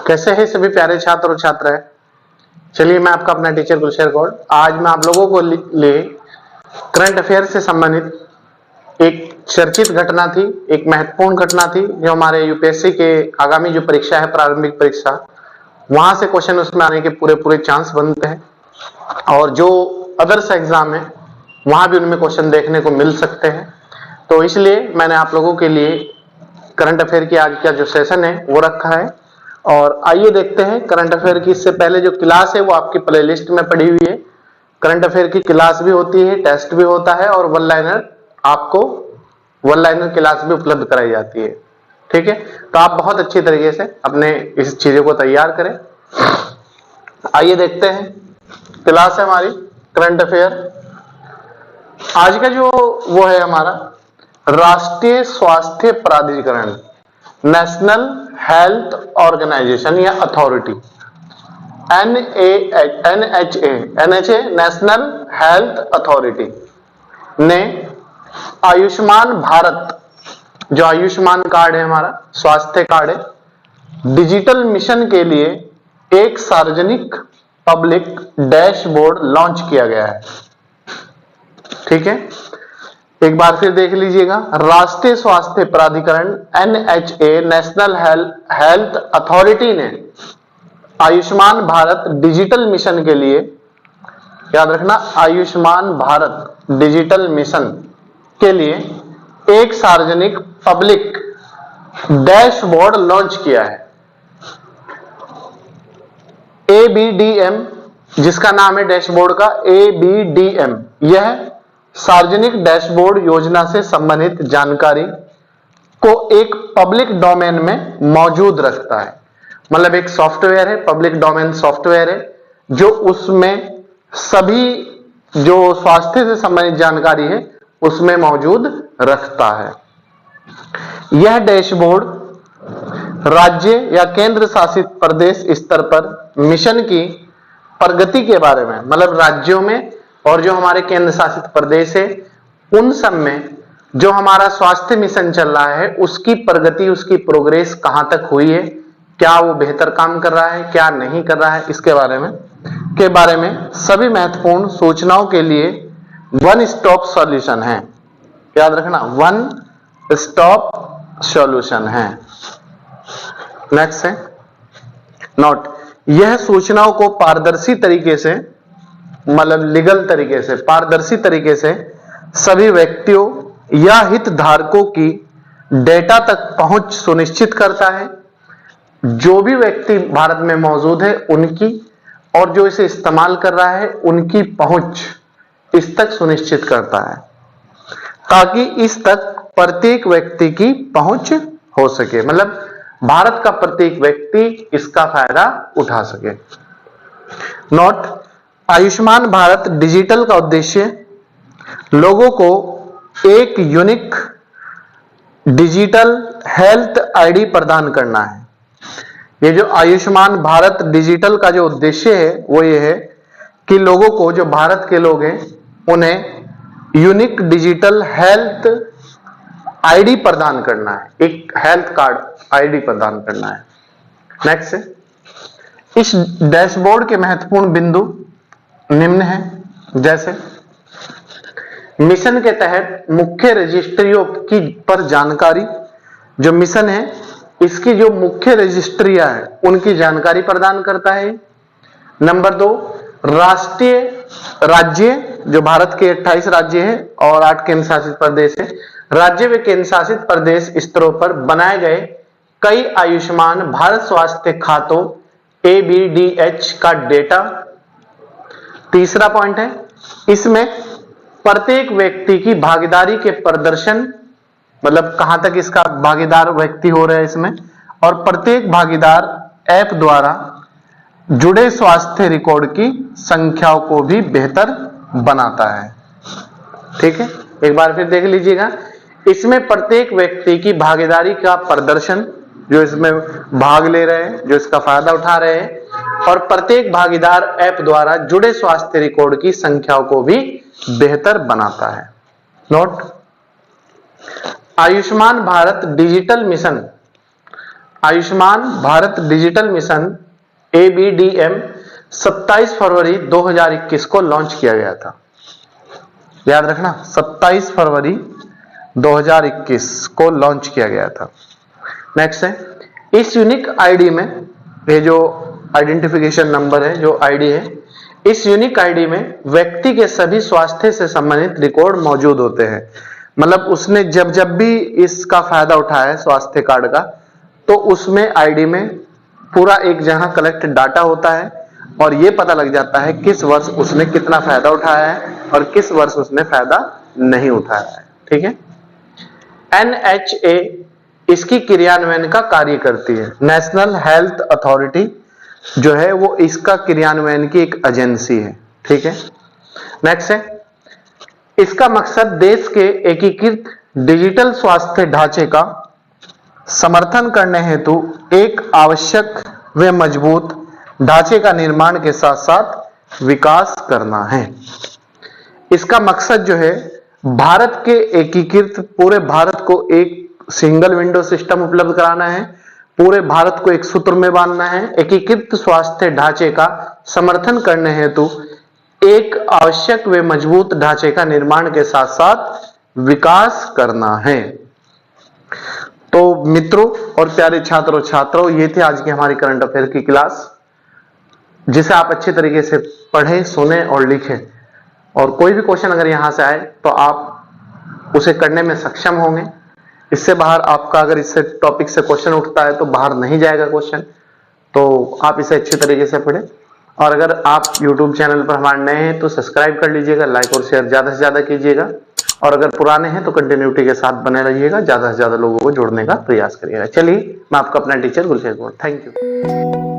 कैसे हैं सभी प्यारे छात्र और छात्राएं। चलिए मैं आपका अपना टीचर गुलशेर गौड़। आज मैं आप लोगों को लिए करंट अफेयर से संबंधित एक चर्चित घटना थी, एक महत्वपूर्ण घटना थी जो हमारे यूपीएससी के आगामी जो परीक्षा है, प्रारंभिक परीक्षा, वहां से क्वेश्चन उसमें आने के पूरे चांस बनते हैं और जो अदर्स एग्जाम है वहां भी उनमें क्वेश्चन देखने को मिल सकते हैं। तो इसलिए मैंने आप लोगों के लिए करंट अफेयर की आज का जो सेशन है वो रखा है। और आइए देखते हैं करंट अफेयर की। इससे पहले जो क्लास है वो आपकी प्लेलिस्ट में पड़ी हुई है। करंट अफेयर की क्लास भी होती है, टेस्ट भी होता है और वन लाइनर आपको वन लाइनर क्लास भी उपलब्ध कराई जाती है। ठीक है, तो आप बहुत अच्छी तरीके से अपने इस चीजों को तैयार करें। आइए देखते हैं, क्लास है हमारी करंट अफेयर। आज का जो वो है हमारा राष्ट्रीय स्वास्थ्य प्राधिकरण, नेशनल हेल्थ ऑर्गेनाइजेशन या authority, NHA national health authority ने आयुष्मान भारत, जो आयुष्मान कार्ड है हमारा स्वास्थ्य कार्ड है, डिजिटल मिशन के लिए एक सार्वजनिक पब्लिक डैशबोर्ड लॉन्च किया गया है। ठीक है, एक बार फिर देख लीजिएगा। राष्ट्रीय स्वास्थ्य प्राधिकरण NHA नेशनल हेल्थ अथॉरिटी ने आयुष्मान भारत डिजिटल मिशन के लिए, याद रखना, आयुष्मान भारत डिजिटल मिशन के लिए एक सार्वजनिक पब्लिक डैशबोर्ड लॉन्च किया है। ABDM, जिसका नाम है डैशबोर्ड का ABDM, यह सार्वजनिक डैशबोर्ड योजना से संबंधित जानकारी को एक पब्लिक डोमेन में मौजूद रखता है। मतलब एक सॉफ्टवेयर है, पब्लिक डोमेन सॉफ्टवेयर है, जो उसमें सभी जो स्वास्थ्य से संबंधित जानकारी है उसमें मौजूद रखता है। यह डैशबोर्ड राज्य या केंद्र शासित प्रदेश स्तर पर मिशन की प्रगति के बारे में, मतलब राज्यों में और जो हमारे केंद्र शासित प्रदेश है उन सब में जो हमारा स्वास्थ्य मिशन चल रहा है उसकी प्रगति, उसकी प्रोग्रेस कहां तक हुई है, क्या वो बेहतर काम कर रहा है, क्या नहीं कर रहा है, इसके बारे में सभी महत्वपूर्ण सूचनाओं के लिए वन स्टॉप सॉल्यूशन है। याद रखना, वन स्टॉप सॉल्यूशन है। नेक्स्ट है नोट, यह सूचनाओं को पारदर्शी तरीके से, मतलब लीगल तरीके से, पारदर्शी तरीके से सभी व्यक्तियों या हितधारकों की डेटा तक पहुंच सुनिश्चित करता है। जो भी व्यक्ति भारत में मौजूद है उनकी और जो इसे इस्तेमाल कर रहा है उनकी पहुंच इस तक सुनिश्चित करता है, ताकि इस तक प्रत्येक व्यक्ति की पहुंच हो सके, मतलब भारत का प्रत्येक व्यक्ति इसका फायदा उठा सके। नोट, आयुष्मान भारत डिजिटल का उद्देश्य लोगों को एक यूनिक डिजिटल हेल्थ आईडी प्रदान करना है। ये जो आयुष्मान भारत डिजिटल का जो उद्देश्य है वो ये है कि लोगों को, जो भारत के लोग हैं, उन्हें यूनिक डिजिटल हेल्थ आईडी प्रदान करना है, एक हेल्थ कार्ड आईडी प्रदान करना है। नेक्स्ट है, इस डैशबोर्ड के महत्वपूर्ण बिंदु निम्न है, जैसे मिशन के तहत मुख्य रजिस्ट्रियों की पर जानकारी, जो मिशन है इसकी जो मुख्य रजिस्ट्रियां है उनकी जानकारी प्रदान करता है। नंबर 2, राष्ट्रीय राज्य, जो भारत के 28 राज्य हैं और 8 केंद्र शासित प्रदेश है, राज्य व केंद्र शासित प्रदेश स्तरों पर बनाए गए कई आयुष्मान भारत स्वास्थ्य खातों ABDH का डेटा। तीसरा पॉइंट है, इसमें प्रत्येक व्यक्ति की भागीदारी के प्रदर्शन, मतलब कहां तक इसका भागीदार व्यक्ति हो रहा है इसमें, और प्रत्येक भागीदार ऐप द्वारा जुड़े स्वास्थ्य रिकॉर्ड की संख्याओं को भी बेहतर बनाता है। ठीक है, एक बार फिर देख लीजिएगा। इसमें प्रत्येक व्यक्ति की भागीदारी का प्रदर्शन, जो इसमें भाग ले रहे हैं, जो इसका फायदा उठा रहे हैं, और प्रत्येक भागीदार ऐप द्वारा जुड़े स्वास्थ्य रिकॉर्ड की संख्याओं को भी बेहतर बनाता है। Note, Ayushman Bharat digital mission, Ayushman Bharat digital mission ABDM 27 फरवरी 2021 को लॉन्च किया गया था। याद रखना, 27 फरवरी 2021 को लॉन्च किया गया था। नेक्स्ट है, इस यूनिक आईडी में, ये जो आइडेंटिफिकेशन नंबर है, जो आईडी है, इस यूनिक आईडी में व्यक्ति के सभी स्वास्थ्य से संबंधित रिकॉर्ड मौजूद होते हैं। मतलब उसने जब जब भी इसका फायदा उठाया है स्वास्थ्य कार्ड का, तो उसमें आईडी में पूरा एक जहां कलेक्ट डाटा होता है और ये पता लग जाता है किस वर्ष उसने कितना फायदा उठाया है और किस वर्ष उसने फायदा नहीं उठाया है। ठीक है। NHA इसकी क्रियान्वयन का कार्य करती है। नेशनल हेल्थ अथॉरिटी जो है वो इसका क्रियान्वयन की एक एजेंसी है। ठीक है। नेक्स्ट है, इसका मकसद देश के एकीकृत डिजिटल स्वास्थ्य ढांचे का समर्थन करने हेतु एक आवश्यक व मजबूत ढांचे का निर्माण के साथ साथ विकास करना है। इसका मकसद जो है भारत के एकीकृत, पूरे भारत को एक सिंगल विंडो सिस्टम उपलब्ध कराना है, पूरे भारत को एक सूत्र में बांधना है, एकीकृत स्वास्थ्य ढांचे का समर्थन करने हेतु एक आवश्यक व मजबूत ढांचे का निर्माण के साथ साथ विकास करना है। तो मित्रों और प्यारे छात्रों छात्रों, ये थी आज की हमारी करंट अफेयर की क्लास, जिसे आप अच्छे तरीके से पढ़ें, सुने और लिखें। और कोई भी क्वेश्चन अगर यहां से आए तो आप उसे करने में सक्षम होंगे। इससे बाहर आपका अगर इससे टॉपिक से क्वेश्चन उठता है तो बाहर नहीं जाएगा क्वेश्चन, तो आप इसे अच्छे तरीके से पढ़ें। और अगर आप YouTube चैनल पर हमारे नए हैं तो सब्सक्राइब कर लीजिएगा, लाइक और शेयर ज्यादा से ज्यादा कीजिएगा। और अगर पुराने हैं तो कंटिन्यूटी के साथ बने रहिएगा, ज्यादा से ज्यादा लोगों को जोड़ने का प्रयास करिएगा। चलिए, मैं आपका अपना टीचर गुलशेखर कुमार, थैंक यू।